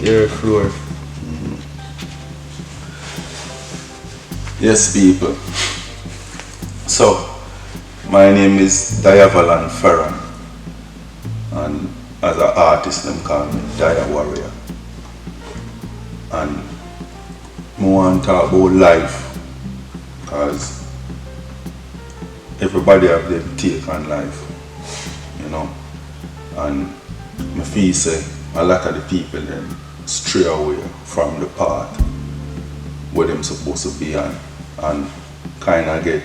Air floor. Yes, people. So, my name is Diawarrior, and as an artist, them call me Diawarrior. And I want to talk about life, because everybody have their take on life, you know. And I feel say a lot of the people them stray away from the path where them supposed to be on, and kind of get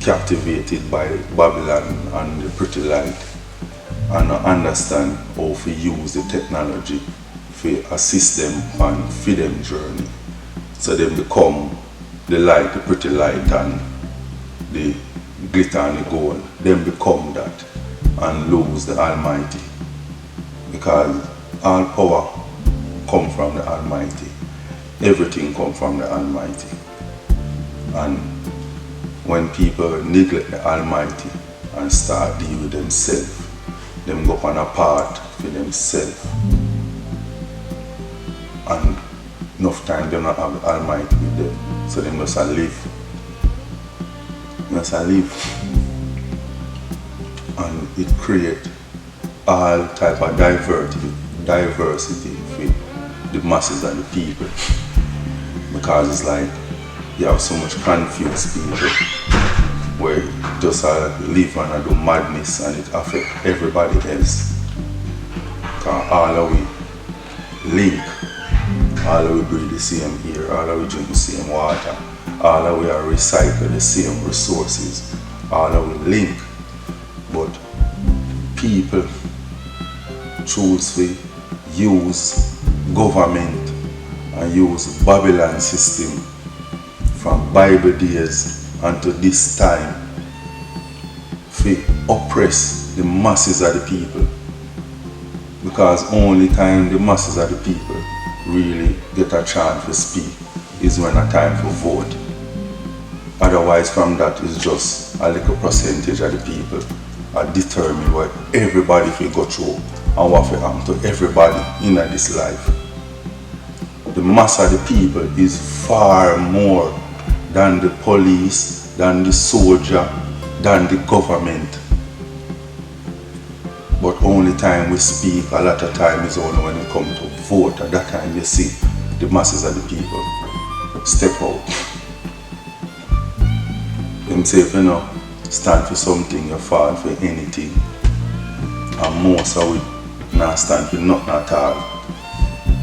captivated by Babylon and the pretty light, and understand how to use the technology to assist them and feed them journey. So they become the light, the pretty light, and the glitter and the gold. Them become that and lose the Almighty, because all power come from the Almighty. Everything come from the Almighty. And when people neglect the Almighty and start deal with themselves, them go on a path for themselves. And enough time they not have the Almighty with them, so they must live. Must live. And it create all type of diversity for the masses and the people. Because it's like you have so much confused people where just live and do madness, and it affect everybody else. Because all of we link, all of we breathe the same air, all of we drink the same water, all of we are recycle the same resources, all of we link. But people choose to use government and use Babylon system from Bible days until this time to oppress the masses of the people. Because only time the masses of the people really get a chance to speak is when a time for vote. Otherwise from that is just a little percentage of the people are determined what everybody will go through and what will happen to everybody in this life. The mass of the people is far more than the police, than the soldier, than the government. But only time we speak, a lot of time is only when it comes to vote. At that time you see the masses of the people step out. Them say if you know, stand for something, you fall for anything. And most of it not stand for nothing at all.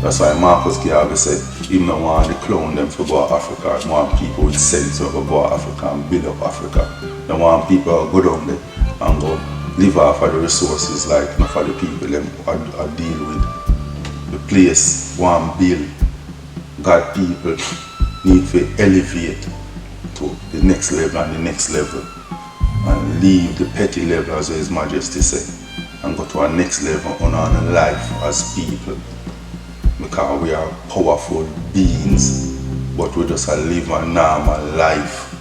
That's why Marcus Garvey said he don't want to clone them for go to Africa. He want people with sense to go to Africa and build up Africa. They want people to go down there and go live off of the resources like not for the people them are deal with. The place want build. God people need to elevate to the next level and the next level. And leave the petty level, as His Majesty said, and go to our next level on our life as people. Because we are powerful beings, but we just live a normal life.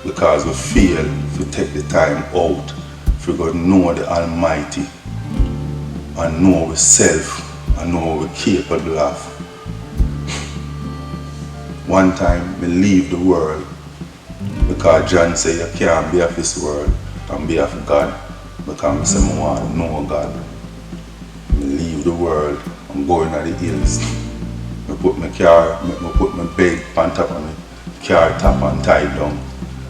Because we fail to take the time out to go know the Almighty and know ourselves and know what we're capable of. One time we leave the world, because John said you can't be of this world and be of God, because I say I want to know God. I leave the world and go into the hills. I put my car, I put my bed on top of my car top and tie it down.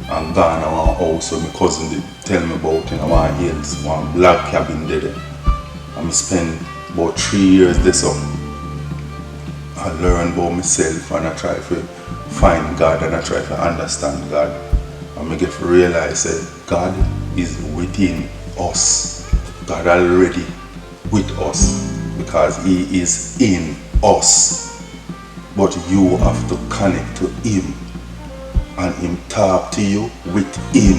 And gone to one house so my cousin did tell me about in one hills, one black cabin there. And I spent about 3 years there so. I learn about myself and I try to find God and I try to understand God. And I get to realize that God is within us. God already with us because He is in us. But you have to connect to Him and Him talk to you with Him.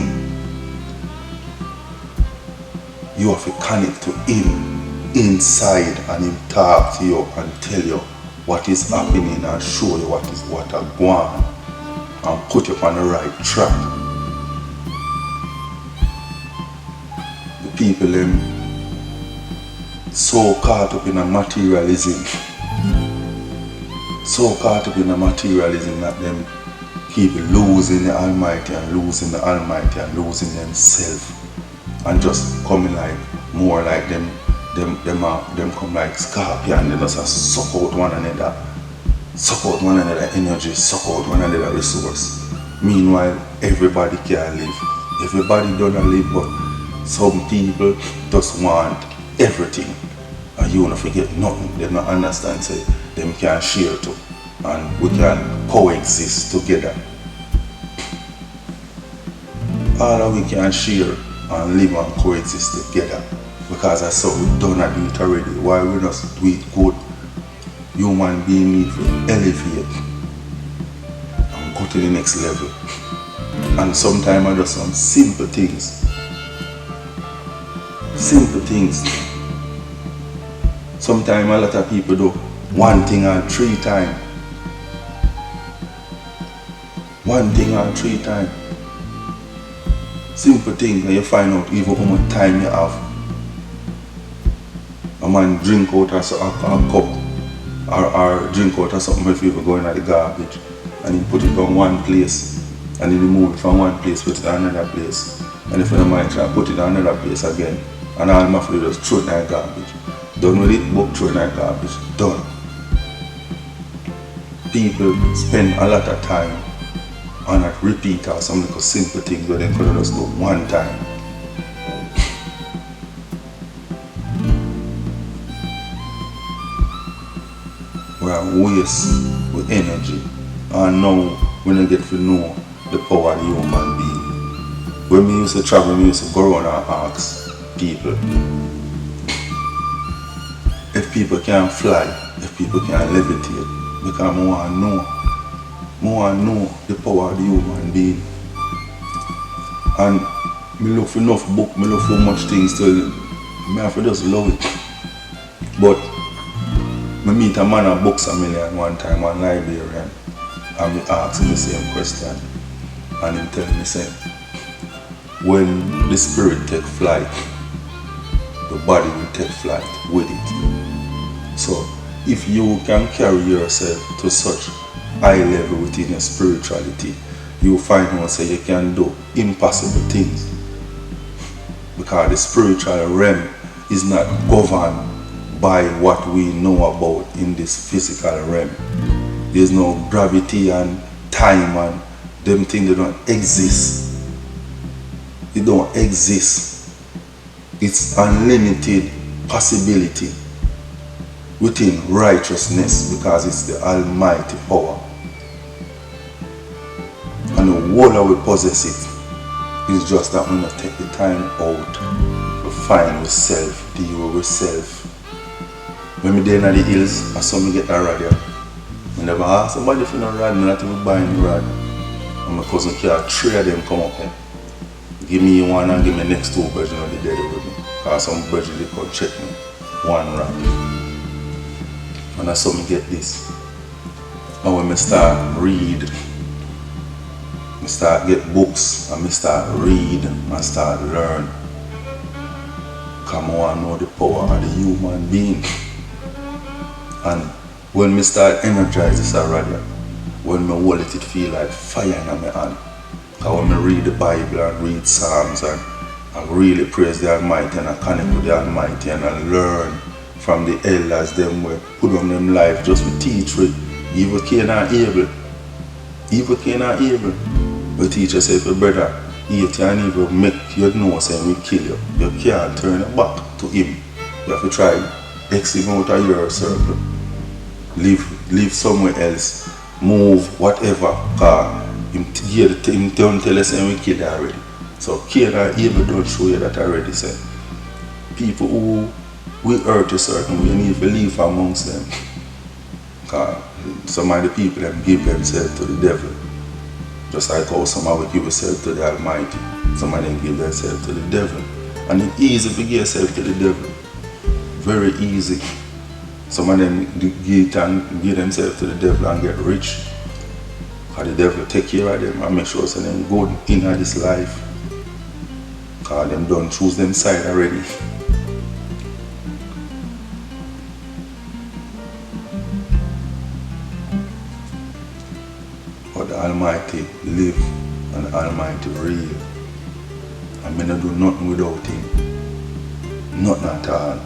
You have to connect to Him inside and Him talk to you and tell you what is happening and show you what is going on and put you on the right track. The people so caught up in a materialism so caught up in the materialism that them keep losing the Almighty and losing the Almighty and losing themselves and just coming like more like them come like scorpion. They just suck out one another, energy, suck out one another resource. Meanwhile, everybody can live. Everybody don't live, but some people just want everything. And you don't forget nothing. They don't understand, say them can share too. And we can coexist together. All of we can share and live and coexist together. Because that's how we done and do it already. Why we not do it good? Human being need to elevate and go to the next level. And sometimes I just some simple things. Simple things. Sometimes a lot of people do one thing and 3 times. One thing and 3 times. Simple things, and you find out even how much time you have. A man drink out of a cup or drink out of something if you go in the garbage and he put it on one place and then he move it from one place put it on another place, and if you mind try put it on another place again, and all my food just throw it in the garbage. Done with it, book throw it in the garbage. Done. People spend a lot of time on that repeat or some little simple things where they could just do one time. We are waste with energy, and now we don't get to know the power of the human being. When we used to travel, we used to go around and ask people if people can fly, if people can levitate, because we want to know the power of the human being. And I look for enough book, I look for much things to I have to just love it. But I meet a man at Books a Million one time, one librarian, and we asked him the same question, and he tell me, say, when the spirit take flight, the body will take flight with it. So if you can carry yourself to such high level within your spirituality, you find out say you can do impossible things, because the spiritual realm is not governed by what we know about in this physical realm. There's no gravity and time and them things, they don't exist. They don't exist. It's unlimited possibility within righteousness, because it's the almighty power. And the whole that we possess it is just that we not take the time out to find ourselves, deal with ourselves. When we there in the hills, I saw me get a rod here. I never asked somebody if you know rod, I not even buy any rod. And my cousin carry 3 of them come up here. Give me one and give me next 2 brethren on the dead with me. Because some brethren they come check me. 1 rod. And I saw me get this. And when I start read, I start get books and I start read and start learn. Because I want to know the power of the human being. And when I start energize this already, when I hold it feel like fire in my hand. Because when I read the Bible and read Psalms and I really praise the Almighty and I connect with the Almighty and I learn from the elders, them who put on them life just to teach with evil cannot evil. Evil cannot evil. The teacher said, if your brother hate you and evil make you know saying we kill you, you can't turn your back to him. You have to try exit him out of your circle. Live somewhere else. Move, whatever. Because him don't tell us saying we kill you already. So Cain and Abel don't show you that already. Say. People who will hurt you certain, we need to live amongst them. Because some of the people them give themselves to the devil. Just like how some of them give themselves to the Almighty. Some of them give themselves to the devil. And it's easy to give yourself to the devil. Very easy. Some of them give themselves to the devil and get rich. Because the devil take care of them and make sure so them good in this life. Because them don't choose them side already. the Almighty live and the Almighty real. And I don't do nothing without Him. Nothing at all.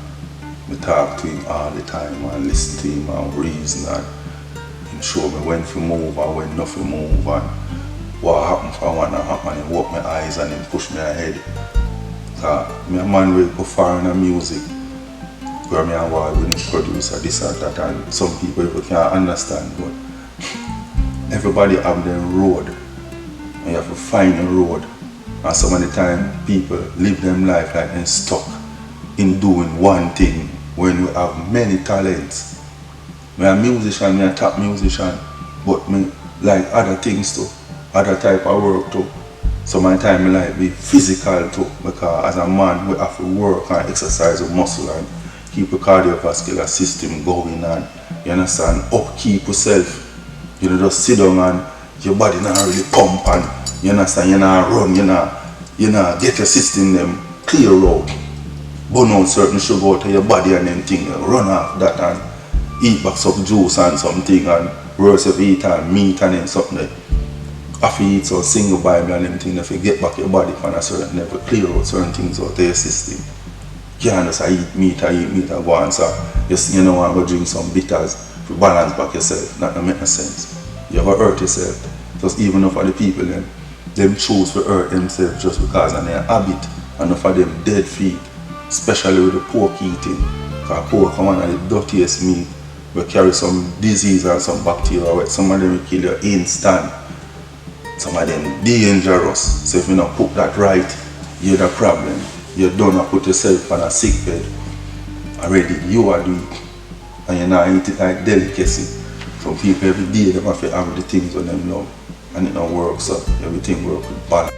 I talk to Him all the time and listen to Him and reason and Him show me when to move and when not to move and what happened for one and happen. He open my eyes and Him push me ahead. So me a man will go far in the music where me a war with the producer, this and that, and some people even can't understand, but everybody have their road and you have to find a road. And some of the time people live them life like they're stuck in doing one thing when you have many talents. Me a musician, me a top musician, but me like other things too, other type of work too. Some of the time I like be physical too, because as a man we have to work and exercise the muscle and keep the cardiovascular system going and, you understand, upkeep yourself. You know, just sit down and your body not really pump and, you understand, you not run, you not get your system them clear out. Burn out certain sugar out of your body and them thing, run off that and eat back some juice and something and roast of eat and meat and then something like. After you eat some single Bible and everything, if you get back your body from a certain level, clear out certain things out of your system. You can't just eat meat and go on, so you know want to go drink some bitters to balance back yourself. That don't make no sense. You ever hurt yourself. Just even enough of the people them choose to hurt themselves just because of their habit. And enough of them dead feet, especially with the pork eating. Because pork is one of the dirtiest meat. We carry some disease and some bacteria. Some of them will kill you instant. Some of them dangerous. So if you don't cook that right, you're the problem. You don't put yourself on a sick bed. Already you are doing it. And you're not eating like delicacy. Some people every day they have to have the things on them love. And it don't work, so everything works with balance.